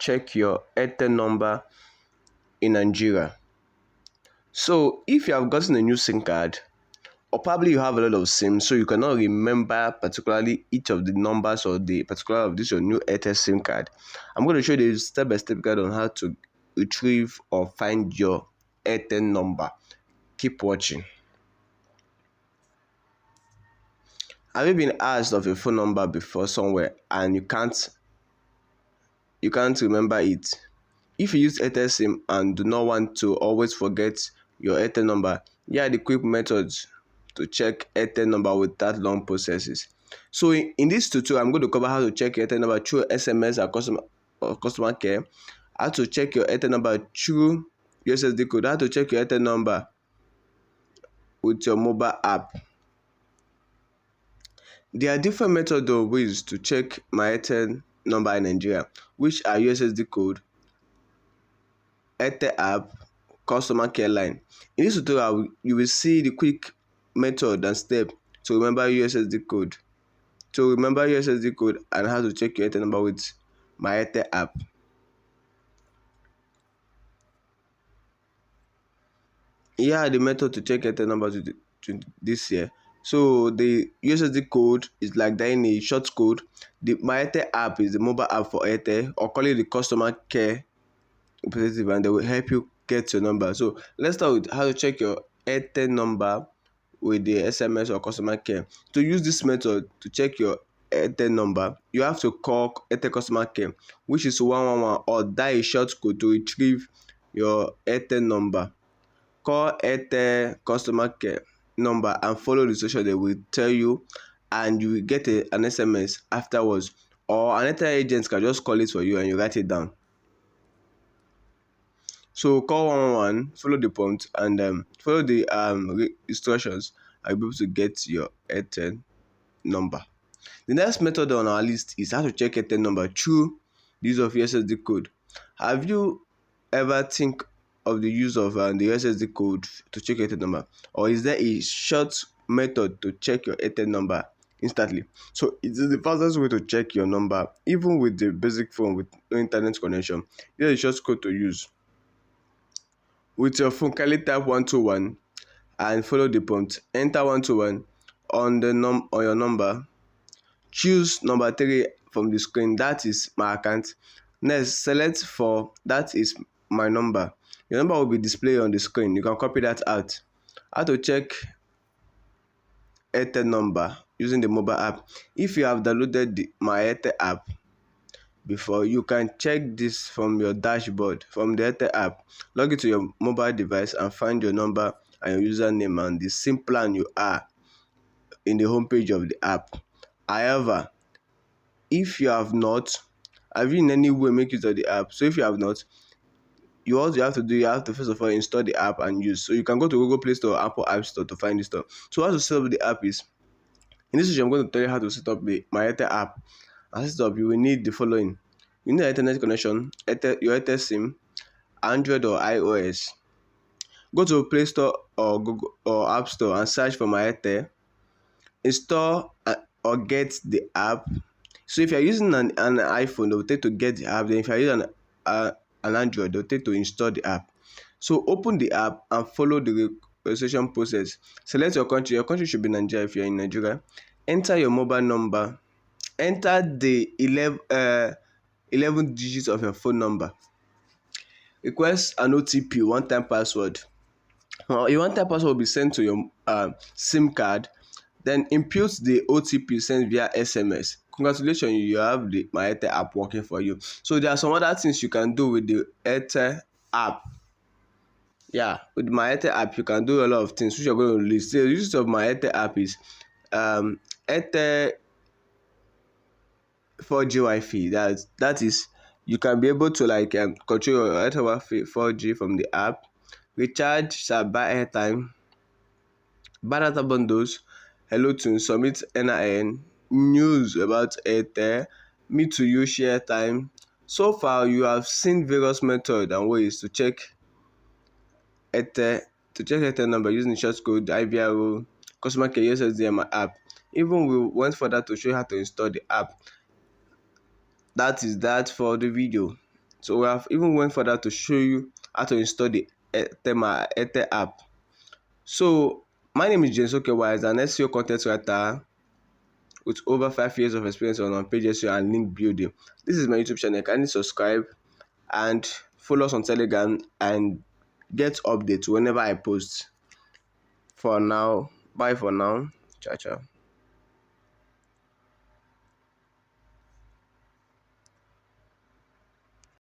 check your Airtel number in Nigeria. So if you have gotten a new SIM card, or probably you have a lot of SIMs, so you cannot remember particularly each of the numbers or the particular of this your new Airtel SIM card, I'm going to show you the step-by-step guide on how to retrieve or find your Airtel number. Keep watching. Have you been asked of a phone number before somewhere and you can't remember it? If you use Airtel SIM and do not want to always forget your Airtel number, here are the quick methods to check Airtel number without long processes. So in this tutorial, I'm going to cover how to check your Airtel number through SMS or customer care, how to check your Airtel number through USSD Code, how to check your Airtel number with your mobile app. There are different methods or ways to check my Airtel number in Nigeria, which are USSD Code, Airtel App, customer care line. In this tutorial, you will see the quick method and step to remember USSD code. And how to check your Airtel number with my Airtel app. Here are the method to check Airtel number to this year. So the USSD code is like that in a short code. The my Airtel app is the mobile app for Airtel, or call it the customer care representative, and they will help you get your number. So let's start with how to check your Airtel number with the SMS or customer care. To use this method to check your Airtel number, you have to call Airtel customer care, which is 111, or dial a short code to retrieve your Airtel number. Call Airtel customer care number and follow the instruction they will tell you, and you will get an SMS afterwards, or an Airtel agent can just call it for you and you write it down. So call 111, follow the prompt, and follow the instructions, and you'll be able to get your Airtel number. The next method on our list is how to check Airtel number through the use of USSD code. Have you ever think of the use of the USSD code to check your Airtel number, or is there a short method to check your Airtel number instantly? So it is the fastest way to check your number, even with the basic phone with no internet connection. Here's a short code to use. With your phone, kindly type 121 and follow the prompt. Enter 121 on your number. Choose number 3 from the screen, that is my account. Next, select 4, that is my number. Your number will be displayed on the screen. You can copy that out. How to check Airtel number using the mobile app. If you have downloaded the my Airtel app before, you can check this from your dashboard from the Airtel app. Log into your mobile device and find your number and your username and the SIM plan you are in the homepage of the app. However, if you have not, have you in any way make use of the app? So if you have not, you have to first of all install the app and use. So you can go to Google Play Store or Apple App Store to find this stuff. So how to set up the app is, in this video I'm going to tell you how to set up the my Airtel app. And set up, you will need the following. You need an internet connection, your Airtel SIM, Android or iOS. Go to Play Store or Google or App Store and search for my Airtel. Install or get the app. So if you're using an iPhone, they will take to get the app. Then if you're using an Android, they'll take to install the app. So open the app and follow the registration process. Select your country. Your country should be Nigeria if you're in Nigeria. Enter your mobile number. Enter the 11 digits of your phone number. Request an OTP, one-time password. A one-time password will be sent to your SIM card. Then input the OTP sent via SMS. Congratulations, you have the my Airtel app working for you. So there are some other things you can do with the Airtel app. Yeah, with my Airtel app, you can do a lot of things which you're going to list. The use of my Airtel app is Airtel 4G Wi-Fi. That is, you can be able to control your Airtel Wi-Fi 4G from the app. Recharge, buy airtime, buy data bundles, hello to submit NIN, news about Airtel, me to you, share time. So far, you have seen various methods and ways to check Airtel number using the short code, IVRO, customer care, USSD, and my app. Even we went further to show you how to install the app. That is that for the video. So we have even went further to show you how to install the Airtel app. So my name is James Okewise, an SEO content writer with over 5 years of experience on page SEO and link building. This is my YouTube channel. Kindly subscribe and follow us on Telegram and get updates whenever I post. For now, bye for now. Ciao, ciao.